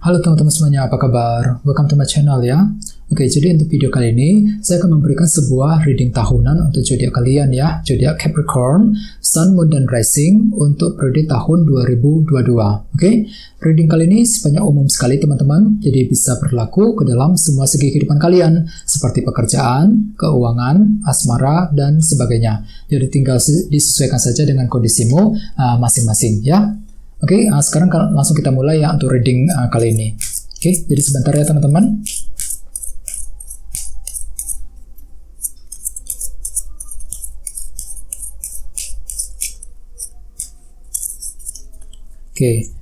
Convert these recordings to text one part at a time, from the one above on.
Halo teman-teman semuanya, apa kabar? Welcome to my channel ya. Oke, jadi untuk video kali ini saya akan memberikan sebuah reading tahunan untuk zodiak kalian ya, zodiak Capricorn, Sun, Moon, dan Rising untuk periode tahun 2022. Oke, reading kali ini sifatnya umum sekali teman-teman, jadi bisa berlaku ke dalam semua segi kehidupan kalian, seperti pekerjaan, keuangan, asmara, dan sebagainya. Jadi tinggal disesuaikan saja dengan kondisimu masing-masing ya. Oke, sekarang langsung kita mulai ya untuk reading kali ini. Oke, jadi sebentar ya teman-teman. Oke,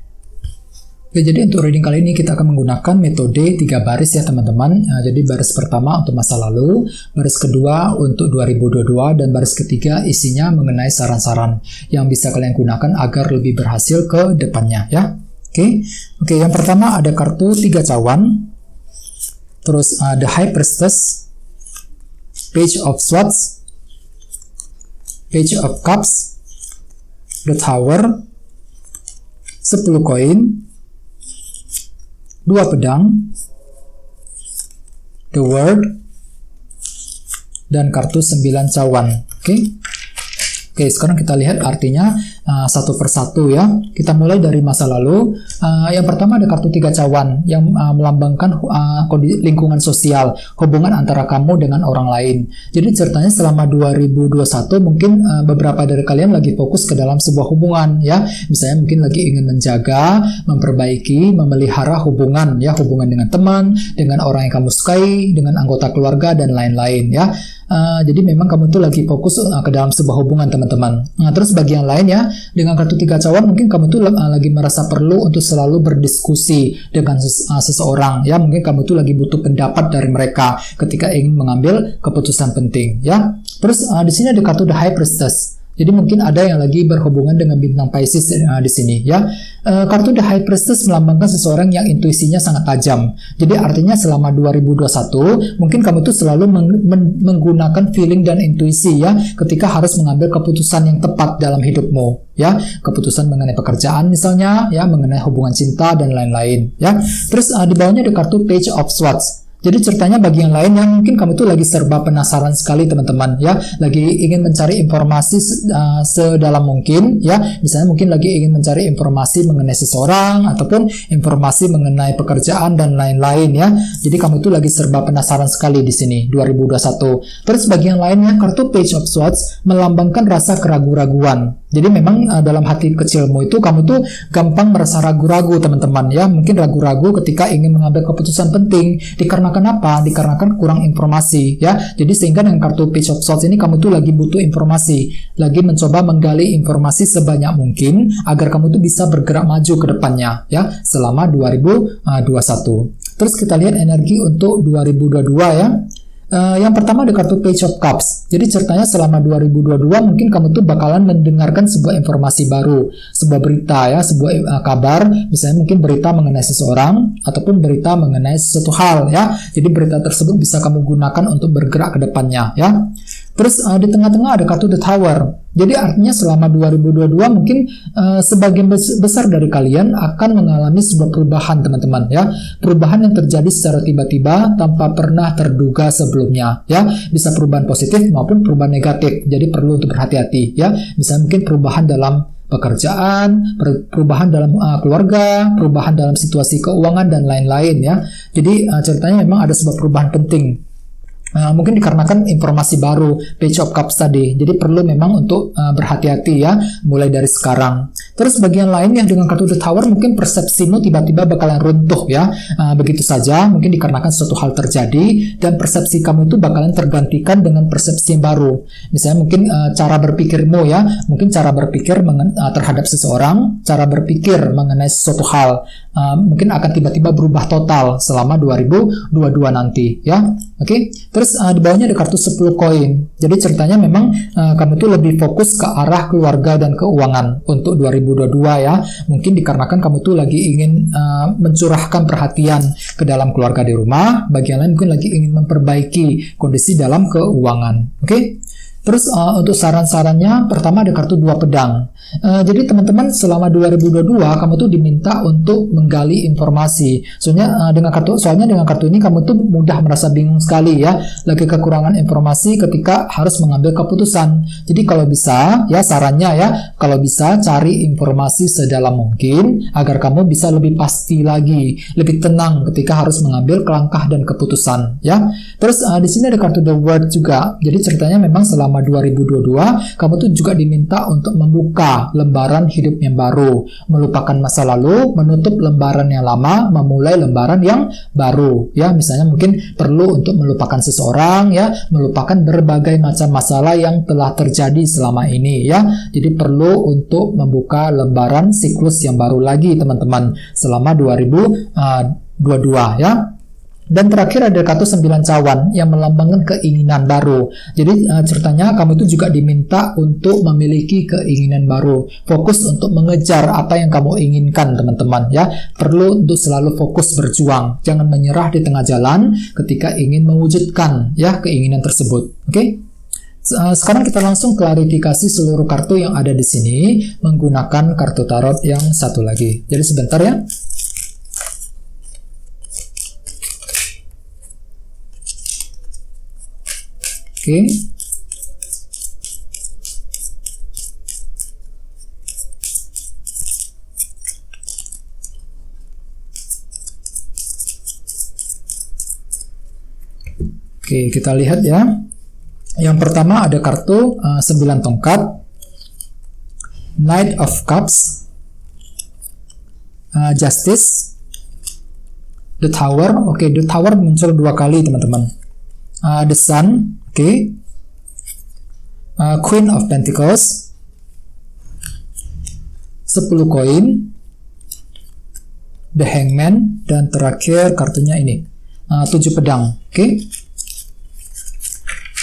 jadi untuk reading kali ini kita akan menggunakan metode 3 baris ya teman-teman. Jadi baris pertama untuk masa lalu, baris kedua untuk 2022, dan baris ketiga isinya mengenai saran-saran yang bisa kalian gunakan agar lebih berhasil ke depannya ya. Oke, yang pertama ada kartu 3 cawan, terus The High Priestess, Page of Swords, Page of Cups, The Tower, 10 koin, 2 pedang, The World, dan kartu 9 cawan. Oke, sekarang kita lihat artinya satu persatu ya. Kita mulai dari masa lalu. Yang pertama ada kartu 3 cawan yang melambangkan lingkungan sosial, hubungan antara kamu dengan orang lain. Jadi ceritanya selama 2021 mungkin beberapa dari kalian lagi fokus ke dalam sebuah hubungan ya. Misalnya mungkin lagi ingin menjaga, memperbaiki, memelihara hubungan ya, hubungan dengan teman, dengan orang yang kamu sukai, dengan anggota keluarga dan lain-lain ya. Jadi memang kamu tuh lagi fokus ke dalam sebuah hubungan teman-teman. Nah, terus bagi yang lain ya, dengan kartu 3 cawan mungkin kamu tuh lagi merasa perlu untuk selalu berdiskusi dengan seseorang ya. Mungkin kamu tuh lagi butuh pendapat dari mereka ketika ingin mengambil keputusan penting ya. Terus di sini ada kartu The High Priestess. Jadi mungkin ada yang lagi berhubungan dengan bintang Pisces di sini ya. Kartu The High Priestess melambangkan seseorang yang intuisinya sangat tajam. Jadi artinya selama 2021 mungkin kamu tuh selalu menggunakan feeling dan intuisi ya ketika harus mengambil keputusan yang tepat dalam hidupmu ya. Keputusan mengenai pekerjaan misalnya ya, mengenai hubungan cinta dan lain-lain ya. Terus di bawahnya ada kartu Page of Swords. Jadi ceritanya bagi yang lain yang mungkin kamu tuh lagi serba penasaran sekali teman-teman ya, lagi ingin mencari informasi sedalam mungkin ya, misalnya mungkin lagi ingin mencari informasi mengenai seseorang ataupun informasi mengenai pekerjaan dan lain-lain ya. Jadi kamu tuh lagi serba penasaran sekali di sini 2021. Terus bagi yang lainnya kartu Page of Swords melambangkan rasa keraguan-raguan. Jadi memang dalam hati kecilmu itu kamu tuh gampang merasa ragu-ragu teman-teman ya, mungkin ragu-ragu ketika ingin mengambil keputusan penting. Dikarenakan apa? Dikarenakan kurang informasi ya. Jadi sehingga dengan kartu Page of Swords ini kamu tuh lagi butuh informasi, lagi mencoba menggali informasi sebanyak mungkin agar kamu tuh bisa bergerak maju ke depannya ya selama 2021. Terus kita lihat energi untuk 2022 ya. Yang pertama ada kartu Page of Cups. Jadi ceritanya selama 2022 mungkin kamu tuh bakalan mendengarkan sebuah informasi baru, sebuah berita ya, sebuah kabar, misalnya mungkin berita mengenai seseorang ataupun berita mengenai sesuatu hal ya. Jadi berita tersebut bisa kamu gunakan untuk bergerak ke depannya ya. Terus di tengah-tengah ada kartu The Tower. Jadi artinya selama 2022 mungkin sebagian besar dari kalian akan mengalami sebuah perubahan teman-teman ya. Perubahan yang terjadi secara tiba-tiba tanpa pernah terduga sebelumnya ya. Bisa perubahan positif maupun perubahan negatif. Jadi perlu untuk berhati-hati ya. Misalnya mungkin perubahan dalam pekerjaan, perubahan dalam keluarga, perubahan dalam situasi keuangan dan lain-lain ya. Jadi ceritanya memang ada sebuah perubahan penting. Mungkin dikarenakan informasi baru Page of Cups tadi, jadi perlu memang untuk berhati-hati ya mulai dari sekarang. Terus bagian lain yang dengan kartu The Tower mungkin persepsimu tiba-tiba bakalan runtuh ya, begitu saja mungkin dikarenakan suatu hal terjadi dan persepsi kamu itu bakalan tergantikan dengan persepsi yang baru. Misalnya mungkin cara berpikirmu ya, mungkin cara berpikir terhadap seseorang, cara berpikir mengenai sesuatu hal mungkin akan tiba-tiba berubah total selama 2022 nanti ya. Oke. Terus di bawahnya ada kartu 10 koin. Jadi ceritanya memang kamu tuh lebih fokus ke arah keluarga dan keuangan untuk 2022 ya. Mungkin dikarenakan kamu tuh lagi ingin mencurahkan perhatian ke dalam keluarga di rumah. Bagian lain mungkin lagi ingin memperbaiki kondisi dalam keuangan. Oke. Terus untuk saran-sarannya, pertama ada kartu 2 pedang. Jadi teman-teman selama 2022 kamu tuh diminta untuk menggali informasi. Soalnya dengan kartu ini kamu tuh mudah merasa bingung sekali ya, lagi kekurangan informasi ketika harus mengambil keputusan. Jadi kalau bisa ya, sarannya ya, kalau bisa cari informasi sedalam mungkin agar kamu bisa lebih pasti lagi, lebih tenang ketika harus mengambil langkah dan keputusan ya. Terus di sini ada kartu The World juga. Jadi ceritanya memang selama 2022 kamu tuh juga diminta untuk membuka lembaran hidup yang baru, melupakan masa lalu, menutup lembaran yang lama, memulai lembaran yang baru ya. Misalnya mungkin perlu untuk melupakan seseorang ya, melupakan berbagai macam masalah yang telah terjadi selama ini ya. Jadi perlu untuk membuka lembaran siklus yang baru lagi teman-teman selama 2022 ya. Dan terakhir ada kartu 9 cawan yang melambangkan keinginan baru. Jadi ceritanya kamu itu juga diminta untuk memiliki keinginan baru. Fokus untuk mengejar apa yang kamu inginkan teman-teman ya. Perlu untuk selalu fokus berjuang. Jangan menyerah di tengah jalan ketika ingin mewujudkan ya keinginan tersebut. Oke? Sekarang kita langsung klarifikasi seluruh kartu yang ada di sini menggunakan kartu tarot yang satu lagi. Jadi sebentar ya. Oke. Oke, kita lihat ya. Yang pertama ada kartu 9 tongkat, Knight of Cups, Justice, The Tower. Oke, The Tower muncul 2 kali teman-teman. The Sun, oke. Queen of Pentacles, 10 koin, The Hangman, dan terakhir kartunya ini 7 pedang. Oke.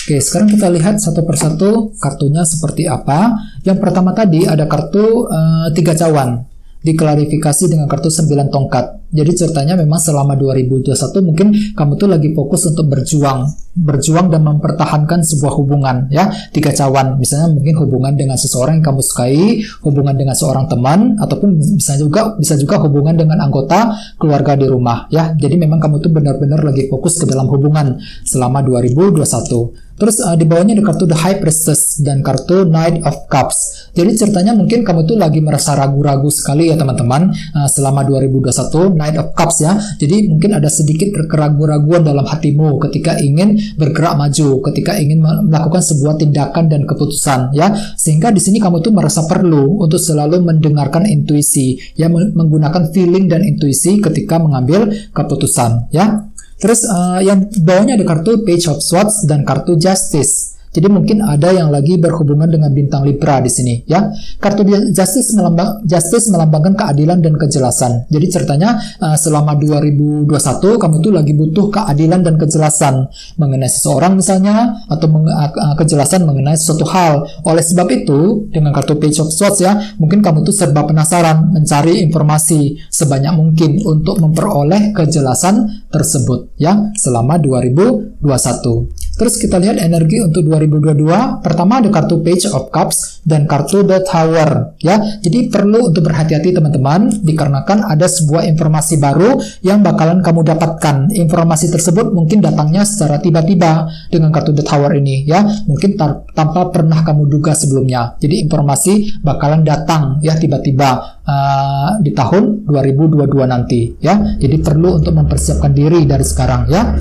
Oke, sekarang kita lihat satu persatu kartunya seperti apa. Yang pertama tadi ada kartu 3 cawan, diklarifikasi dengan kartu 9 tongkat. Jadi ceritanya memang selama 2021 mungkin kamu tuh lagi fokus untuk berjuang dan mempertahankan sebuah hubungan ya. 3 cawan, misalnya mungkin hubungan dengan seseorang yang kamu sukai, hubungan dengan seorang teman, ataupun bisa juga hubungan dengan anggota keluarga di rumah ya. Jadi memang kamu tuh benar-benar lagi fokus ke dalam hubungan selama 2021. Terus di bawahnya ada kartu The High Priestess dan kartu Knight of Cups. Jadi ceritanya mungkin kamu tuh lagi merasa ragu-ragu sekali ya teman-teman selama 2021, Knight of Cups ya. Jadi mungkin ada sedikit keraguan-raguan dalam hatimu ketika ingin bergerak maju, ketika ingin melakukan sebuah tindakan dan keputusan ya. Sehingga di sini kamu tuh merasa perlu untuk selalu mendengarkan intuisi ya, menggunakan feeling dan intuisi ketika mengambil keputusan ya. Terus yang bawahnya ada kartu Page of Swords dan kartu Justice. Jadi mungkin ada yang lagi berhubungan dengan bintang Libra di sini ya. Kartu Justice melambangkan keadilan dan kejelasan. Jadi ceritanya selama 2021 kamu tuh lagi butuh keadilan dan kejelasan mengenai seseorang misalnya, atau kejelasan mengenai sesuatu hal. Oleh sebab itu dengan kartu Page of Swords ya, mungkin kamu tuh serba penasaran mencari informasi sebanyak mungkin untuk memperoleh kejelasan tersebut ya selama 2021. Terus kita lihat energi untuk 2022. Pertama ada kartu Page of Cups dan kartu The Tower ya. Jadi perlu untuk berhati-hati teman-teman, dikarenakan ada sebuah informasi baru yang bakalan kamu dapatkan. Informasi tersebut mungkin datangnya secara tiba-tiba dengan kartu The Tower ini ya. Mungkin tanpa pernah kamu duga sebelumnya. Jadi informasi bakalan datang ya tiba-tiba di tahun 2022 nanti ya. Jadi perlu untuk mempersiapkan diri dari sekarang ya.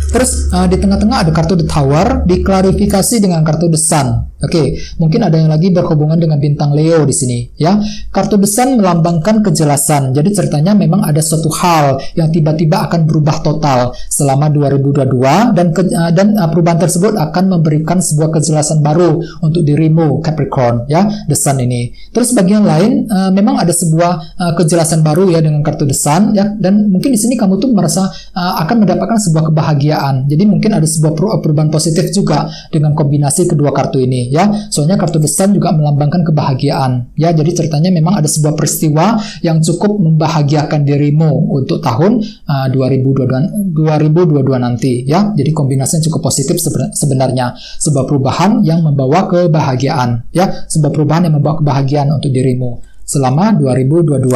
Terus di tengah-tengah ada kartu The Tower, diklarifikasi dengan kartu The Sun. Oke, mungkin ada yang lagi berhubungan dengan bintang Leo di sini, ya. Kartu The Sun melambangkan kejelasan. Jadi ceritanya memang ada suatu hal yang tiba-tiba akan berubah total selama 2022 dan perubahan tersebut akan memberikan sebuah kejelasan baru untuk dirimu Capricorn, ya. The Sun ini. Terus bagian lain memang ada sebuah kejelasan baru ya dengan kartu The Sun, ya. Dan mungkin di sini kamu tuh merasa akan mendapatkan sebuah kebahagiaan. Jadi mungkin ada sebuah perubahan positif juga dengan kombinasi kedua kartu ini. ya. Soalnya kartu The Sun juga melambangkan kebahagiaan ya. Jadi ceritanya memang ada sebuah peristiwa yang cukup membahagiakan dirimu untuk tahun 2022 nanti ya. Jadi kombinasinya cukup positif sebenarnya. Sebuah perubahan yang membawa kebahagiaan ya. Sebuah perubahan yang membawa kebahagiaan untuk dirimu selama 2022.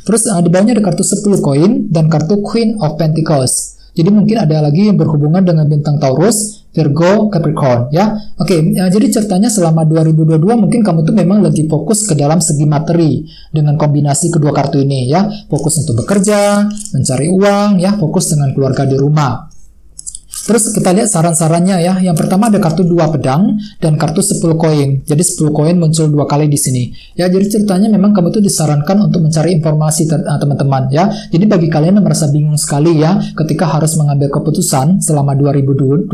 Terus di bawahnya ada kartu 10 koin dan kartu Queen of Pentacles. Jadi mungkin ada lagi yang berhubungan dengan bintang Taurus, Virgo, Capricorn ya. Oke, jadi ceritanya selama 2022 mungkin kamu tuh memang lagi fokus ke dalam segi materi dengan kombinasi kedua kartu ini ya. Fokus untuk bekerja, mencari uang ya, fokus dengan keluarga di rumah. Terus kita lihat saran-sarannya ya. Yang pertama ada kartu 2 pedang dan kartu 10 koin. Jadi 10 koin muncul 2 kali di sini. Ya, jadi ceritanya memang kamu tuh disarankan untuk mencari informasi teman-teman ya. Jadi bagi kalian yang merasa bingung sekali ya ketika harus mengambil keputusan selama 2022,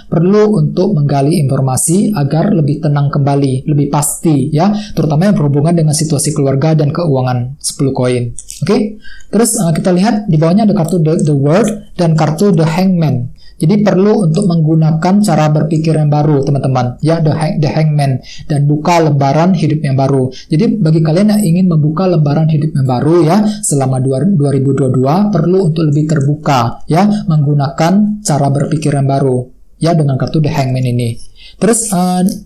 perlu untuk menggali informasi agar lebih tenang kembali, lebih pasti ya, terutama yang berhubungan dengan situasi keluarga dan keuangan. 10 koin. Oke. Terus kita lihat di bawahnya ada kartu The World dan kartu The Hangman. Jadi perlu untuk menggunakan cara berpikir yang baru, teman-teman. Ya, the Hangman, dan buka lembaran hidup yang baru. Jadi bagi kalian yang ingin membuka lembaran hidup yang baru ya, selama 2022 perlu untuk lebih terbuka ya, menggunakan cara berpikir yang baru ya dengan kartu The Hangman ini. Terus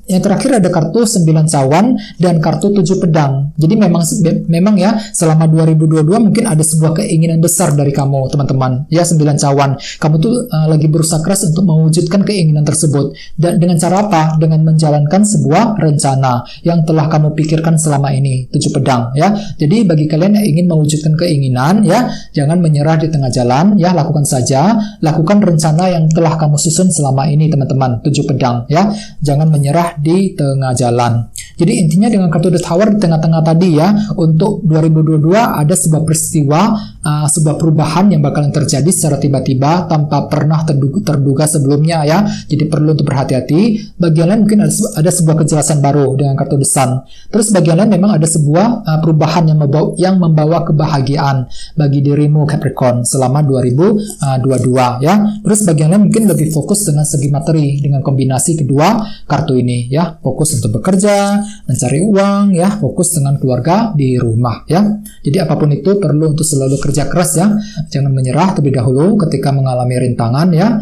yang terakhir ada kartu 9 cawan dan kartu 7 pedang. Jadi memang ya selama 2022 mungkin ada sebuah keinginan besar dari kamu teman-teman. Ya 9 cawan. Kamu tuh lagi berusaha keras untuk mewujudkan keinginan tersebut. Dan dengan cara apa? Dengan menjalankan sebuah rencana yang telah kamu pikirkan selama ini. 7 pedang ya. Jadi bagi kalian yang ingin mewujudkan keinginan ya, jangan menyerah di tengah jalan ya, lakukan saja. Lakukan rencana yang telah kamu susun selama ini teman-teman. 7 pedang ya. Jangan menyerah di tengah jalan. Jadi intinya dengan kartu The Tower di tengah-tengah tadi ya, untuk 2022 ada sebuah peristiwa, sebuah perubahan yang bakalan terjadi secara tiba-tiba tanpa pernah terduga sebelumnya ya. Jadi perlu untuk berhati-hati. Bagian lain mungkin ada sebuah kejelasan baru dengan kartu The Sun. Terus bagian lain memang ada sebuah perubahan yang membawa kebahagiaan bagi dirimu Capricorn selama 2022 ya. Terus bagian lain mungkin lebih fokus dengan segi materi dengan kombinasi kedua kartu ini ya, fokus untuk bekerja, mencari uang ya, fokus dengan keluarga di rumah ya. Jadi apapun itu perlu untuk selalu kerja keras ya, jangan menyerah terlebih dahulu ketika mengalami rintangan ya,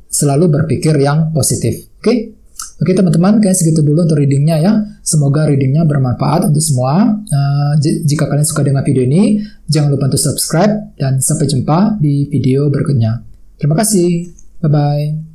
selalu berpikir yang positif. Oke teman-teman, kayak segitu dulu untuk readingnya ya. Semoga readingnya bermanfaat untuk semua. Jika kalian suka dengan video ini, jangan lupa untuk subscribe dan sampai jumpa di video berikutnya. Terima kasih, bye bye.